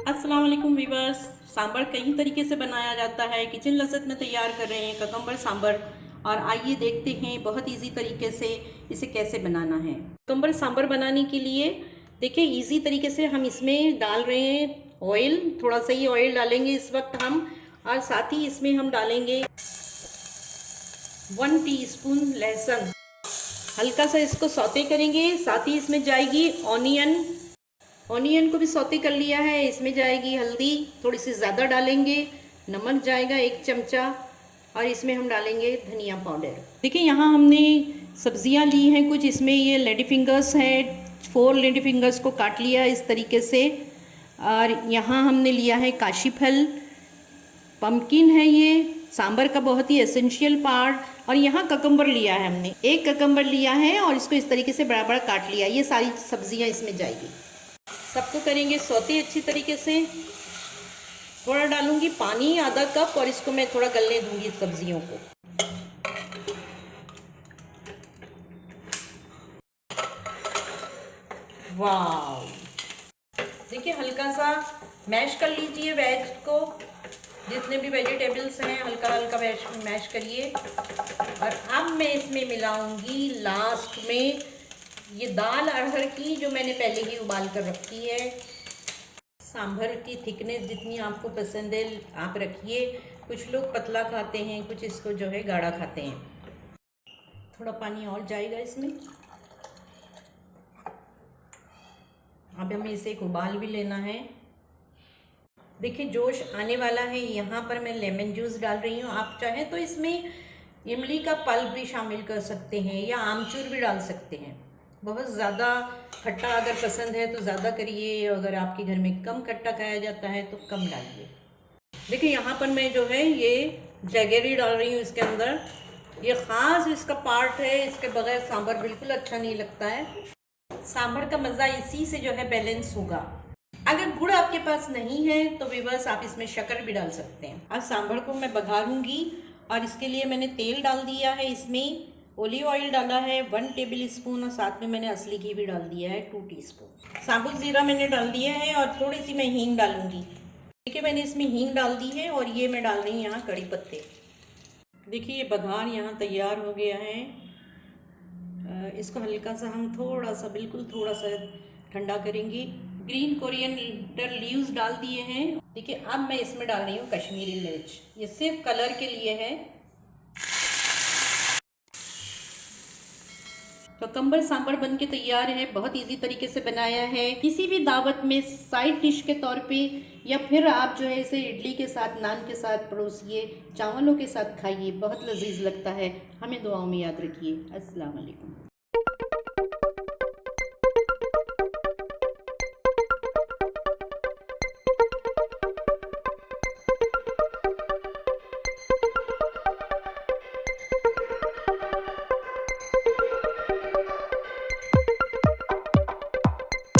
अस्सलाम वालेकुम वीवर्स। सांभर कई तरीके से बनाया जाता है। किचन लज़्ज़त में तैयार कर रहे हैं ककम्बर सांभर। और आइए देखते हैं बहुत इजी तरीके से इसे कैसे बनाना है। ककम्बर सांभर बनाने के लिए देखिए इजी तरीके से हम इसमें डाल रहे हैं ऑयल। थोड़ा सा ही ऑयल डालेंगे इस वक्त हम, और साथ ही इसमें हम डालेंगे 1 टीस्पून लहसुन। हल्का सा इसको सौते करेंगे। साथ ही इसमें जाएगी ऑनियन को भी सौते कर लिया है। इसमें जाएगी हल्दी, थोड़ी सी ज़्यादा डालेंगे। नमक जाएगा 1 चमचा, और इसमें हम डालेंगे धनिया पाउडर। देखिए यहाँ हमने सब्जियां ली हैं कुछ। इसमें ये लेडी फिंगर्स है, 4 लेडी फिंगर्स को काट लिया इस तरीके से। और यहाँ हमने लिया है काशी फल, पम्पकिन है ये सांभर का बहुत ही एसेंशियल पार्ट। और यहाँ ककम्बर लिया है हमने, 1 ककम्बर लिया है और इसको इस तरीके से बड़ा बड़ा काट लिया। ये सारी सब्जियां इसमें जाएगी। सबको करेंगे सौते अच्छी तरीके से। थोड़ा डालूंगी पानी, आधा कप, और इसको मैं थोड़ा गलने दूंगी सब्जियों को। वाह, देखिए हल्का सा मैश कर लीजिए वेज को। जितने भी वेजिटेबल्स हैं हल्का हल्का मैश करिए। और अब मैं इसमें मिलाऊंगी लास्ट में ये दाल अरहर की, जो मैंने पहले ही उबाल कर रखी है। सांभर की थिकनेस जितनी आपको पसंद है आप रखिए। कुछ लोग पतला खाते हैं, कुछ इसको जो है गाढ़ा खाते हैं। थोड़ा पानी और जाएगा इसमें। अब हमें इसे एक उबाल भी लेना है। देखिए जोश आने वाला है। यहाँ पर मैं लेमन जूस डाल रही हूँ। आप चाहें तो इसमें इमली का पल्प भी शामिल कर सकते हैं, या आमचूर भी डाल सकते हैं। बहुत ज़्यादा खट्टा अगर पसंद है तो ज़्यादा करिए, अगर आपके घर में कम खट्टा खाया जाता है तो कम डालिए। देखिए यहाँ पर मैं जो है ये जैगरी डाल रही हूँ इसके अंदर। ये ख़ास इसका पार्ट है, इसके बगैर सांभर बिल्कुल अच्छा नहीं लगता है। सांभर का मज़ा इसी से जो है बैलेंस होगा। अगर गुड़ आपके पास नहीं है तो व्यूअर्स आप इसमें शक्कर भी डाल सकते हैं। अब सांभर को मैं बघारूंगी, और इसके लिए मैंने तेल डाल दिया है। इसमें ओलिव ऑयल डाला है 1 टेबल स्पून, और साथ में मैंने असली घी भी डाल दिया है 2 टीस्पून। साबुत ज़ीरा मैंने डाल दिया है, और थोड़ी सी मैं हींग डालूंगी। देखिए मैंने इसमें हींग डाल दी है, और ये मैं डाल रही हूँ यहाँ कड़ी पत्ते। देखिए ये बघार यहाँ तैयार हो गया है। इसको हल्का सा हम थोड़ा सा, बिल्कुल थोड़ा सा ठंडा करेंगे। ग्रीन कोरिएंडर लीव्स डाल दिए हैं। देखिए अब मैं इसमें डाल रही हूँ कश्मीरी मिर्च। ये सिर्फ कलर के लिए है। ककम्बर सांभर बन के तैयार है। बहुत इजी तरीके से बनाया है। किसी भी दावत में साइड डिश के तौर पे, या फिर आप जो है इसे इडली के साथ, नान के साथ परोसिए, चावलों के साथ खाइए। बहुत लजीज लगता है। हमें दुआओं में याद रखिए। अस्सलाम वालेकुम।